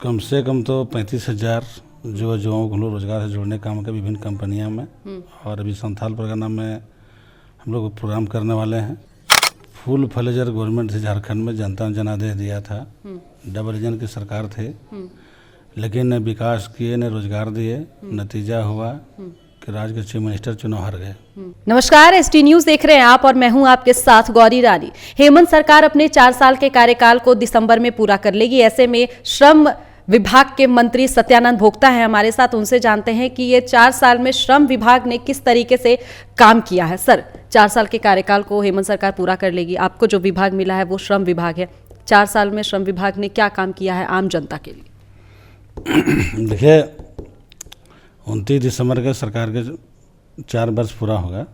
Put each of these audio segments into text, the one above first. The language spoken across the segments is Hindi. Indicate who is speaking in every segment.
Speaker 1: कम से कम तो 35,000 युवाओं को हम लोग रोजगार से जोड़ने काम के विभिन्न कंपनियों में और अभी संथाल परगना में हम लोग प्रोग्राम करने वाले हैं। फुल फ्लेजर गवर्नमेंट थी झारखंड में, जनता ने जनादेश दिया था। डबल इंजन की सरकार थी, लेकिन न विकास किए न रोजगार दिए। नतीजा हुआ कि राज्य के चीफ मिनिस्टर चुनाव हार गए।
Speaker 2: नमस्कार, एसटी न्यूज देख रहे हैं आप और मैं हूं आपके साथ गौरी रानी। हेमंत सरकार अपने 4 साल के कार्यकाल को दिसंबर में पूरा कर लेगी। ऐसे में श्रम विभाग के मंत्री सत्यानंद भोक्ता हैं हमारे साथ, उनसे जानते हैं कि ये 4 साल में श्रम विभाग ने किस तरीके से काम किया है। सर, 4 साल के कार्यकाल को हेमंत सरकार पूरा कर लेगी, आपको जो विभाग मिला है वो श्रम विभाग है। 4 साल में श्रम विभाग ने क्या काम किया है आम जनता के लिए?
Speaker 1: देखिए, 29 दिसंबर के सरकार के 4 वर्ष पूरा होगा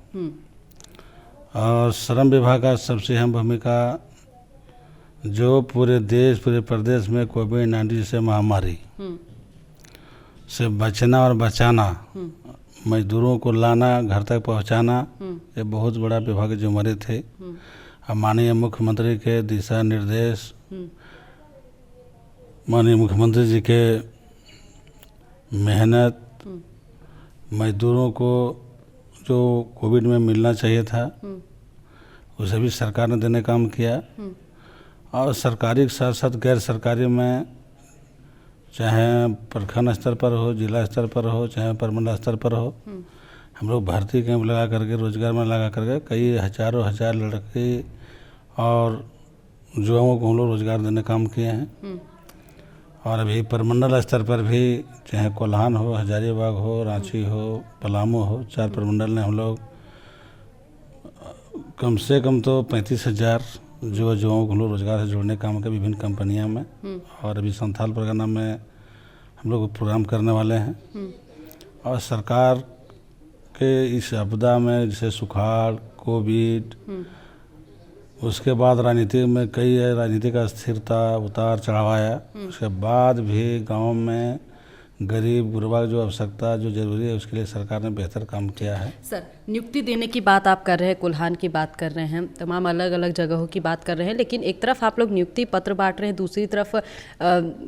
Speaker 1: और श्रम विभाग का सबसे अहम भूमिका जो पूरे देश पूरे प्रदेश में कोविड-19 से महामारी से बचना और बचाना, मजदूरों को लाना, घर तक पहुंचाना, ये बहुत बड़ा विभाग की जिम्मेदारी थे। अब माननीय मुख्यमंत्री के दिशा निर्देश, माननीय मुख्यमंत्री जी के मेहनत, मजदूरों को जो कोविड में मिलना चाहिए था उसे भी सरकार ने देने काम किया। और सरकारी के साथ साथ गैर सरकारी में, चाहे प्रखंड स्तर पर हो, जिला स्तर पर हो, चाहे प्रमंडल स्तर पर हो, हम लोग भर्ती कैंप लगा करके, रोजगार में लगा करके कई हजारों हजार लड़के और युवाओं को हम लोग रोजगार देने काम किए हैं। और अभी प्रमंडल स्तर पर भी, चाहे कोल्हान हो, हजारीबाग हो, रांची हो, पलामू हो, 4 प्रमंडल ने हम लोग कम से कम तो 35,000 युवाओं को हम लोग रोजगार से जोड़ने काम के विभिन्न कंपनियों में और अभी संथाल परगना में हम लोग प्रोग्राम करने वाले हैं। और सरकार के इस आपदा में जैसे सुखाड़, कोविड, उसके बाद राजनीति में कई राजनीतिक अस्थिरता, उतार चढ़ाव आया। उसके बाद भी गांव में गरीब गुरबा जो आवश्यकता जो जरूरी है उसके लिए सरकार ने बेहतर काम किया है।
Speaker 2: सर, नियुक्ति देने की बात आप कर रहे हैं, कोल्हान की बात कर रहे हैं, तमाम अलग अलग जगहों की बात कर रहे हैं, लेकिन एक तरफ आप लोग नियुक्ति पत्र बांट रहे हैं, दूसरी तरफ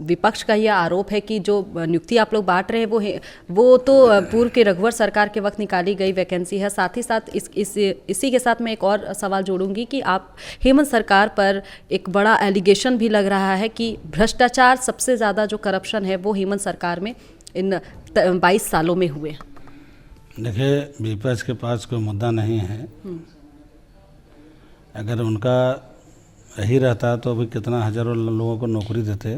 Speaker 2: विपक्ष का यह आरोप है कि जो नियुक्ति आप लोग बांट रहे हैं वो तो पूर्व के रघुवर सरकार के वक्त निकाली गई वैकेंसी है। साथ ही साथ इसी के साथ मैं एक और सवाल जोड़ूंगी कि आप हेमंत सरकार पर एक बड़ा एलिगेशन भी लग रहा है कि भ्रष्टाचार, सबसे ज़्यादा जो करप्शन है वो हेमंत सरकार में इन 22 सालों में हुए।
Speaker 1: देखिए, विपक्ष के पास कोई मुद्दा नहीं है। अगर उनका यही रहता तो अभी कितना हजारों लोगों को नौकरी देते।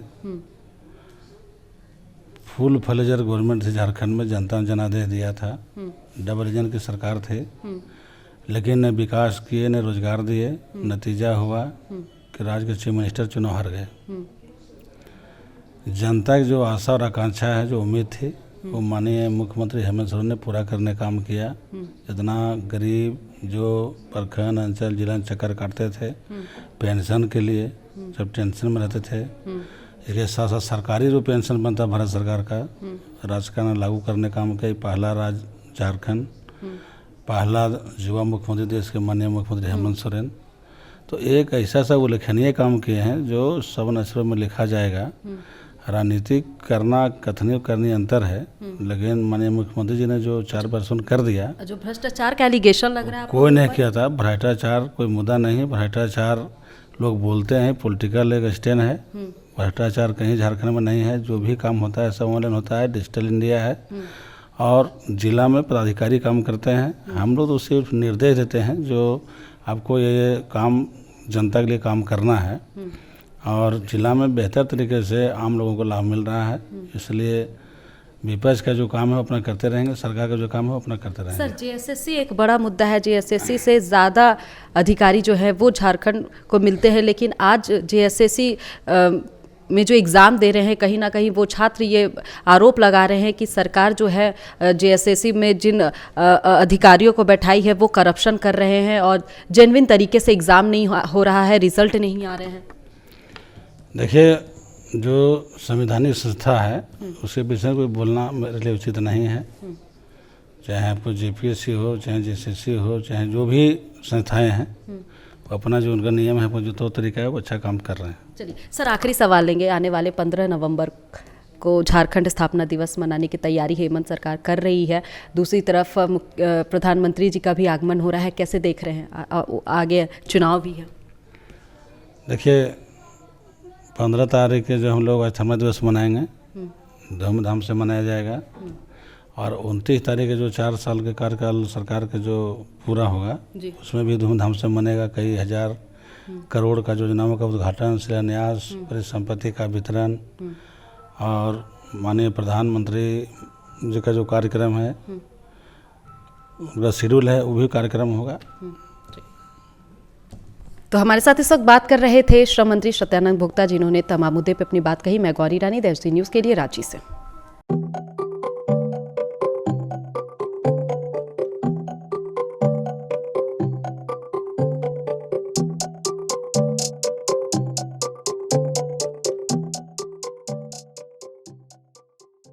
Speaker 1: फुल फ्लेजर गवर्नमेंट थी झारखंड में, जनता ने जनादेश दिया था। डबल इंजन की सरकार थी, लेकिन न विकास किए न रोजगार दिए। नतीजा हुआ कि राज्य के चीफ मिनिस्टर चुनाव हार गए। जनता की जो आशा और आकांक्षा है, जो उम्मीद थी, वो माननीय मुख्यमंत्री हेमंत सोरेन ने पूरा करने काम किया। इतना गरीब जो प्रखंड, अंचल, जिला चक्कर काटते थे पेंशन के लिए, जब टेंशन में रहते थे, इसके साथ साथ सरकारी जो पेंशन बनता भारत सरकार का, राजकारण लागू करने काम किया। पहला राज्य झारखंड, पहला युवा मुख्यमंत्री देश के माननीय मुख्यमंत्री हेमंत सोरेन। तो एक ऐसा सा उल्लेखनीय काम किए हैं जो सब नस्लों में लिखा जाएगा। राजनीति करना, कथनी करनी अंतर है, लेकिन माननीय मुख्यमंत्री जी ने जो 4 वर्ष कर दिया,
Speaker 2: जो भ्रष्टाचार का एलिगेशन लग रहा है
Speaker 1: कोई नहीं किया था। भ्रष्टाचार कोई मुद्दा नहीं। भ्रष्टाचार लोग बोलते हैं, पॉलिटिकल एक स्टैंड है। भ्रष्टाचार कहीं झारखंड में नहीं है। जो भी काम होता है सब ऑनलाइन होता है, डिजिटल इंडिया है और जिला में पदाधिकारी काम करते हैं। हम लोग तो सिर्फ निर्देश देते हैं जो आपको ये काम जनता के लिए काम करना है और जिला में बेहतर तरीके से आम लोगों को लाभ मिल रहा है। इसलिए विपक्ष का जो काम है वो अपना करते रहेंगे, सरकार का जो काम है वो अपना करते रहेंगे।
Speaker 2: सर, जेएसएससी एक बड़ा मुद्दा है। जेएसएससी से ज़्यादा अधिकारी जो है वो झारखंड को मिलते हैं, लेकिन आज जेएसएससी में जो एग्ज़ाम दे रहे हैं, कहीं ना कहीं वो छात्र ये आरोप लगा रहे हैं कि सरकार जो है जेएसएससी में जिन अधिकारियों को बैठाई है वो करप्शन कर रहे हैं और जेन्युइन तरीके से एग्ज़ाम नहीं हो रहा है, रिजल्ट नहीं आ रहे हैं।
Speaker 1: देखिए, जो संवैधानिक संस्था है उसके विषय में कोई बोलना मेरे लिए उचित नहीं है। चाहे आपको जेपीएससी हो, चाहे जेएसएससी हो, चाहे जो भी संस्थाएं हैं, अपना जो उनका नियम है, वो जो तौर तरीका है वो अच्छा काम कर रहे हैं।
Speaker 2: चलिए सर, आखिरी सवाल लेंगे। आने वाले 15 नवंबर को झारखंड स्थापना दिवस मनाने की तैयारी हेमंत सरकार कर रही है, दूसरी तरफ प्रधानमंत्री जी का भी आगमन हो रहा है, कैसे देख रहे हैं? आगे चुनाव भी है।
Speaker 1: देखिए 15 तारीख के जो हम लोग स्थापना दिवस मनाएंगे, धूमधाम से मनाया जाएगा। और 29 तारीख के जो 4 साल के कार्यकाल सरकार के जो पूरा होगा उसमें भी धूमधाम से मनेगा। कई हजार करोड़ का जो योजनाओं का उद्घाटन, शिलान्यास, परिसंपत्ति का वितरण और माननीय प्रधानमंत्री जी का जो कार्यक्रम है उनका शेड्यूल है, वो भी कार्यक्रम होगा।
Speaker 2: तो हमारे साथ इस वक्त बात कर रहे थे श्रम मंत्री सत्यानंद भोक्ता, जिन्होंने तमाम मुद्दे पर अपनी बात कही। मैं गौरी रानी, देवसी न्यूज़ के लिए रांची से।